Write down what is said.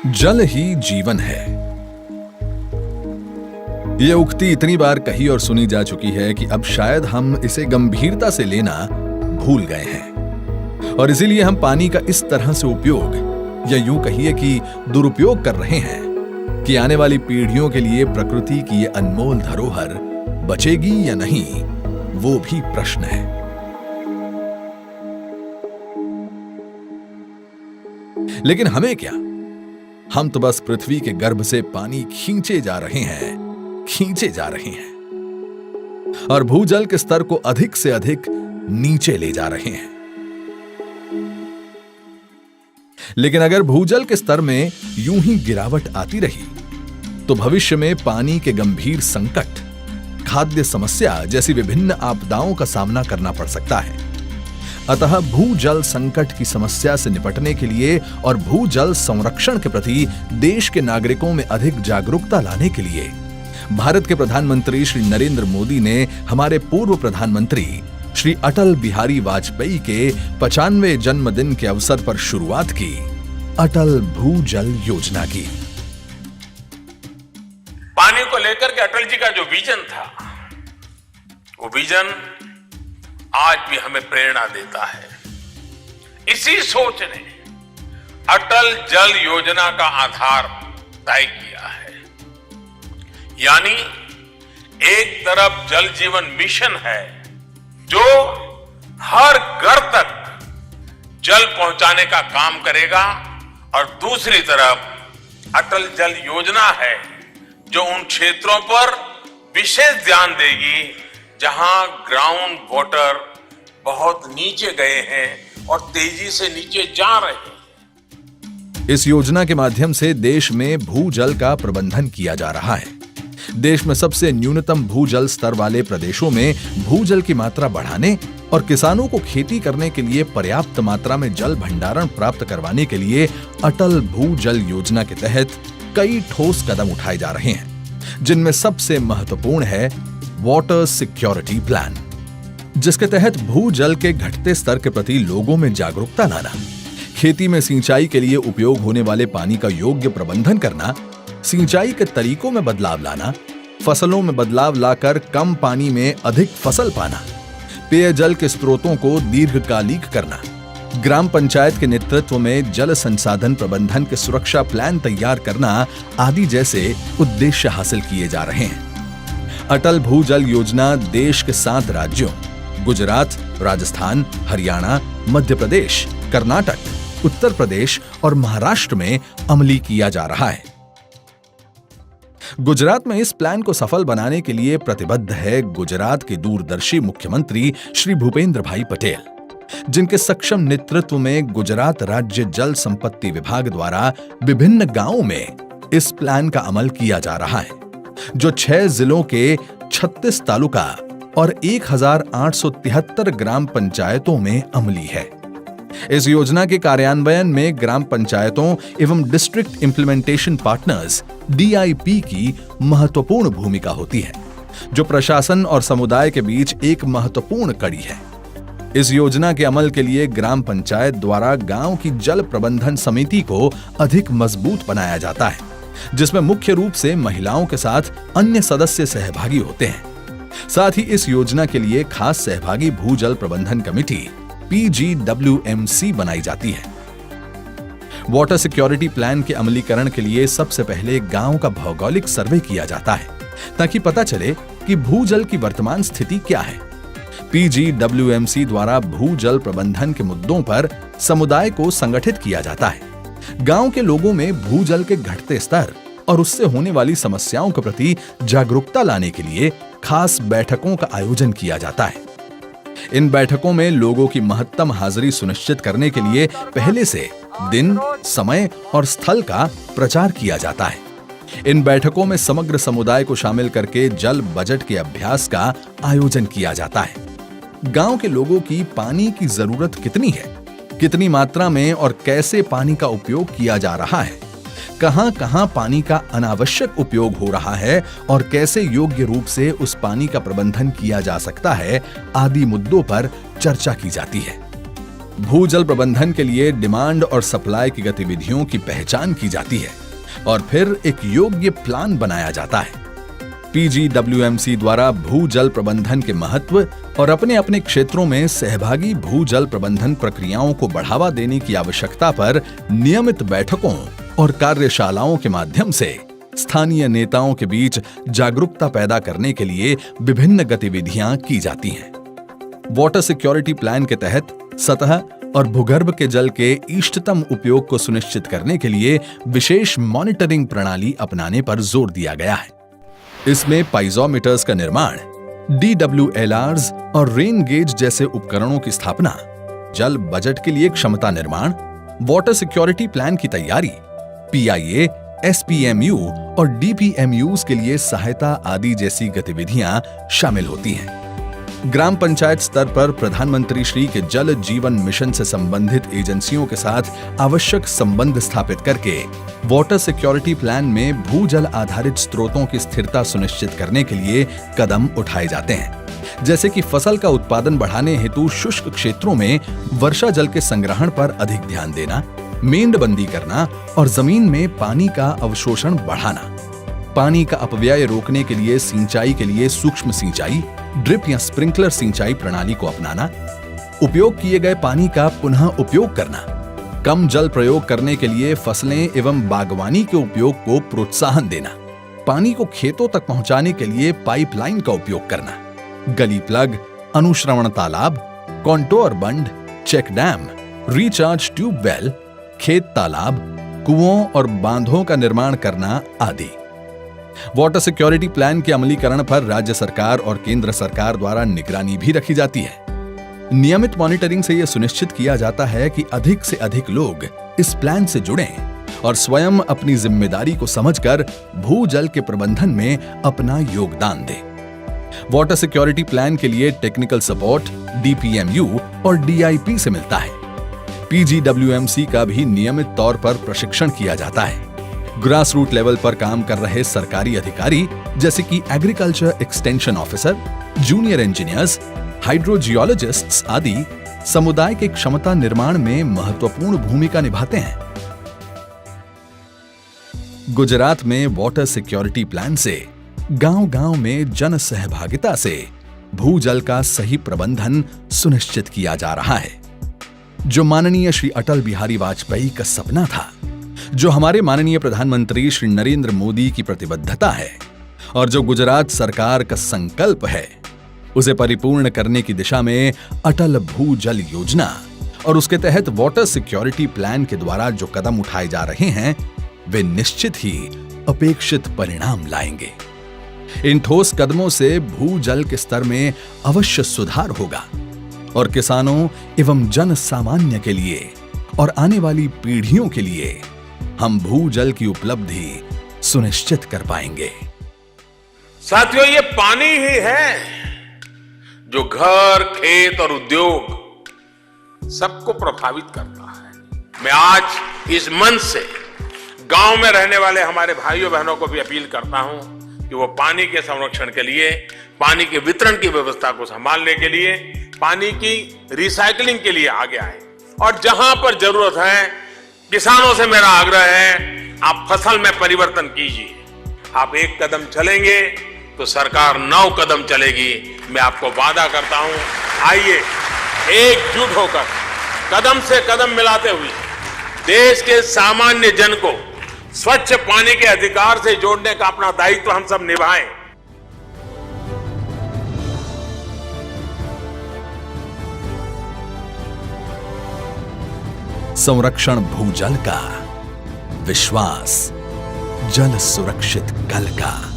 जल ही जीवन है। यह उक्ति इतनी बार कही और सुनी जा चुकी है कि अब शायद हम इसे गंभीरता से लेना भूल गए हैं और इसीलिए हम पानी का इस तरह से उपयोग या यूं कहिए कि दुरुपयोग कर रहे हैं कि आने वाली पीढ़ियों के लिए प्रकृति की ये अनमोल धरोहर बचेगी या नहीं, वो भी प्रश्न है। लेकिन हमें क्या, हम तो बस पृथ्वी के गर्भ से पानी खींचे जा रहे हैं और भूजल के स्तर को अधिक से अधिक नीचे ले जा रहे हैं। लेकिन अगर भूजल के स्तर में यूं ही गिरावट आती रही तो भविष्य में पानी के गंभीर संकट, खाद्य समस्या जैसी विभिन्न आपदाओं का सामना करना पड़ सकता है। अतः भूजल संकट की समस्या से निपटने के लिए और भूजल संरक्षण के प्रति देश के नागरिकों में अधिक जागरूकता लाने के लिए भारत के प्रधानमंत्री श्री नरेंद्र मोदी ने हमारे पूर्व प्रधानमंत्री श्री अटल बिहारी वाजपेयी के 95वें जन्मदिन के अवसर पर शुरुआत की अटल भूजल योजना की। पानी को लेकर के अटल जी का जो विजन था, वो विजन आज भी हमें प्रेरणा देता है। इसी सोच ने अटल जल योजना का आधार तय किया है। यानी एक तरफ जल जीवन मिशन है जो हर घर तक जल पहुंचाने का काम करेगा और दूसरी तरफ अटल जल योजना है जो उन क्षेत्रों पर विशेष ध्यान देगी जहां ग्राउंड वाटर बहुत नीचे गए हैं और तेजी से नीचे जा रहे हैं। इस योजना के माध्यम से देश में भूजल का प्रबंधन किया जा रहा है। देश में सबसे न्यूनतम भूजल स्तर वाले प्रदेशों में भूजल की मात्रा बढ़ाने और किसानों को खेती करने के लिए पर्याप्त मात्रा में जल भंडारण प्राप्त करवाने के लिए अटल भूजल योजना के तहत कई ठोस कदम उठाए जा रहे हैं, जिनमें सबसे महत्वपूर्ण है वाटर सिक्योरिटी प्लान, जिसके तहत भूजल के घटते स्तर के प्रति लोगों में जागरूकता लाना, खेती में सिंचाई के लिए उपयोग होने वाले पानी का योग्य प्रबंधन करना, सिंचाई के तरीकों में बदलाव लाना, फसलों में बदलाव लाकर कम पानी में अधिक फसल पाना, पेयजल के स्रोतों को दीर्घकालिक करना, ग्राम पंचायत के नेतृत्व में जल संसाधन प्रबंधन के सुरक्षा प्लान तैयार करना आदि जैसे उद्देश्य हासिल किए जा रहे हैं। अटल भूजल योजना देश के 7 राज्यों गुजरात, राजस्थान, हरियाणा, मध्य प्रदेश, कर्नाटक, उत्तर प्रदेश और महाराष्ट्र में अमली किया जा रहा है। गुजरात में इस प्लान को सफल बनाने के लिए प्रतिबद्ध है गुजरात के दूरदर्शी मुख्यमंत्री श्री भूपेंद्र भाई पटेल, जिनके सक्षम नेतृत्व में गुजरात राज्य जल संपत्ति विभाग द्वारा विभिन्न गांवों में इस प्लान का अमल किया जा रहा है, जो 6 जिलों के 36 तालुका और 1873 ग्राम पंचायतों में अमली है। इस योजना के कार्यान्वयन में ग्राम पंचायतों एवं डिस्ट्रिक्ट इंप्लीमेंटेशन पार्टनर्स DIP की महत्वपूर्ण भूमिका होती है, जो प्रशासन और समुदाय के बीच एक महत्वपूर्ण कड़ी है। इस योजना के अमल के लिए ग्राम पंचायत द्वारा गांव की जल प्रबंधन समिति को अधिक मजबूत बनाया जाता है, जिसमें मुख्य रूप से महिलाओं के साथ अन्य सदस्य सहभागी होते हैं। साथ ही इस योजना के लिए खास सहभागी भूजल प्रबंधन कमेटी PGWMC बनाई जाती है। वाटर सिक्योरिटी प्लान के अमलीकरण के लिए सबसे पहले गांव का भौगोलिक सर्वे किया जाता है, ताकि पता चले कि भूजल की वर्तमान स्थिति क्या है। PGWMC द्वारा भूजल प्रबंधन के मुद्दों पर समुदाय को संगठित किया जाता है। गांव के लोगों में भूजल के घटते स्तर और उससे होने वाली समस्याओं के प्रति जागरूकता लाने के लिए खास बैठकों का आयोजन किया जाता है। इन बैठकों में लोगों की महत्तम हाजिरी सुनिश्चित करने के लिए पहले से दिन, समय और स्थल का प्रचार किया जाता है। इन बैठकों में समग्र समुदाय को शामिल करके जल बजट के अभ्यास का आयोजन किया जाता है। गांव के लोगों की पानी की जरूरत कितनी है, कितनी मात्रा में और कैसे पानी का उपयोग किया जा रहा है, कहां-कहां पानी का अनावश्यक उपयोग हो रहा है और कैसे योग्य रूप से उस पानी का प्रबंधन किया जा सकता है, आदि मुद्दों पर चर्चा की जाती है। भूजल प्रबंधन के लिए डिमांड और सप्लाई की गतिविधियों की पहचान की जाती है और फिर एक योग्य प्लान बनाया जाता है। पीजीडब्ल्यूएमसी द्वारा भूजल प्रबंधन के महत्व और अपने अपने क्षेत्रों में सहभागी भूजल प्रबंधन प्रक्रियाओं को बढ़ावा देने की आवश्यकता पर नियमित बैठकों और कार्यशालाओं के माध्यम से स्थानीय नेताओं के बीच जागरूकता पैदा करने के लिए विभिन्न गतिविधियां की जाती हैं। वाटर सिक्योरिटी प्लान के तहत सतह और भूगर्भ के जल के इष्टतम उपयोग को सुनिश्चित करने के लिए विशेष मॉनिटरिंग प्रणाली अपनाने पर जोर दिया गया है। इसमें पाइजोमीटर्स का निर्माण, DWLRs और रेन गेज जैसे उपकरणों की स्थापना, जल बजट के लिए क्षमता निर्माण, वाटर सिक्योरिटी प्लान की तैयारी, PIA, SPMU और DPMUs के लिए सहायता आदि जैसी गतिविधियां शामिल होती हैं। ग्राम पंचायत स्तर पर प्रधानमंत्री श्री के जल जीवन मिशन से संबंधित एजेंसियों के साथ आवश्यक संबंध स्थापित करके वाटर सिक्योरिटी प्लान में भूजल आधारित स्रोतों की स्थिरता सुनिश्चित करने के लिए कदम उठाए जाते हैं, जैसे कि फसल का उत्पादन बढ़ाने हेतु शुष्क क्षेत्रों में वर्षा जल के संग्रहण पर अधिक ध्यान देना, मेंढबंदी करना और जमीन में पानी का अवशोषण बढ़ाना। पानी का अपव्यय रोकने के लिए सिंचाई के लिए सूक्ष्म सिंचाई, ड्रिप या स्प्रिंकलर सिंचाई प्रणाली को अपनाना, उपयोग किए गए पानी का पुनः उपयोग करना, कम जल प्रयोग करने के लिए फसलें एवं बागवानी के उपयोग को प्रोत्साहन देना, पानी को खेतों तक पहुंचाने के लिए पाइपलाइन का उपयोग करना, गली प्लग, अनुश्रवण तालाब, कॉन्टोर बंड, चेक डैम, रिचार्ज ट्यूबवेल, खेत तालाब, कुओं और बांधों का निर्माण करना आदि। वाटर सिक्योरिटी प्लान के अमलीकरण पर राज्य सरकार और केंद्र सरकार द्वारा निगरानी भी रखी जाती है। नियमित मॉनिटरिंग से यह सुनिश्चित किया जाता है कि अधिक से अधिक लोग इस प्लान से जुड़ें और स्वयं अपनी जिम्मेदारी को समझकर भूजल के प्रबंधन में अपना योगदान दें। वाटर सिक्योरिटी प्लान के लिए टेक्निकल सपोर्ट DPMU और DIP से मिलता है। PGWMC का भी नियमित तौर पर प्रशिक्षण किया जाता है। ग्रास रूट लेवल पर काम कर रहे सरकारी अधिकारी जैसे कि agriculture extension officer, junior engineers, hydrogeologists आदि समुदाय के क्षमता निर्माण में महत्वपूर्ण भूमिका निभाते हैं। गुजरात में वाटर सिक्योरिटी प्लान से गांव-गांव में जन सहभागिता से भूजल का सही प्रबंधन सुनिश्चित किया जा रहा है, जो माननीय श्री अटल बिहारी वाजपेयी का सपना था, जो हमारे माननीय प्रधानमंत्री श्री नरेंद्र मोदी की प्रतिबद्धता है और जो गुजरात सरकार का संकल्प है, उसे परिपूर्ण करने की दिशा में अटल भूजल योजना और उसके तहत वाटर सिक्योरिटी प्लान के द्वारा जो कदम उठाए जा रहे हैं, वे निश्चित ही अपेक्षित परिणाम लाएंगे। इन ठोस कदमों से भूजल के स्तर में अवश्य सुधार होगा और किसानों एवं जन सामान्य के लिए और आने वाली पीढ़ियों के लिए हम भूजल की उपलब्धि सुनिश्चित कर पाएंगे। साथियों, ये पानी ही है जो घर, खेत और उद्योग सबको प्रभावित करता है। मैं आज इस मंच से गांव में रहने वाले हमारे भाइयों बहनों को भी अपील करता हूं कि वो पानी के संरक्षण के लिए, पानी के वितरण की व्यवस्था को संभालने के लिए, पानी की रिसाइकलिंग के लिए आगे आए और जहां पर जरूरत है, किसानों से मेरा आग्रह है, आप फसल में परिवर्तन कीजिए। आप एक कदम चलेंगे तो सरकार 9 कदम चलेगी। मैं आपको वादा करता हूं, आइए एकजुट होकर कदम से कदम मिलाते हुए देश के सामान्य जन को स्वच्छ पानी के अधिकार से जोड़ने का अपना दायित्व हम सब निभाएं। संरक्षण भूजल का, विश्वास जल सुरक्षित कल का।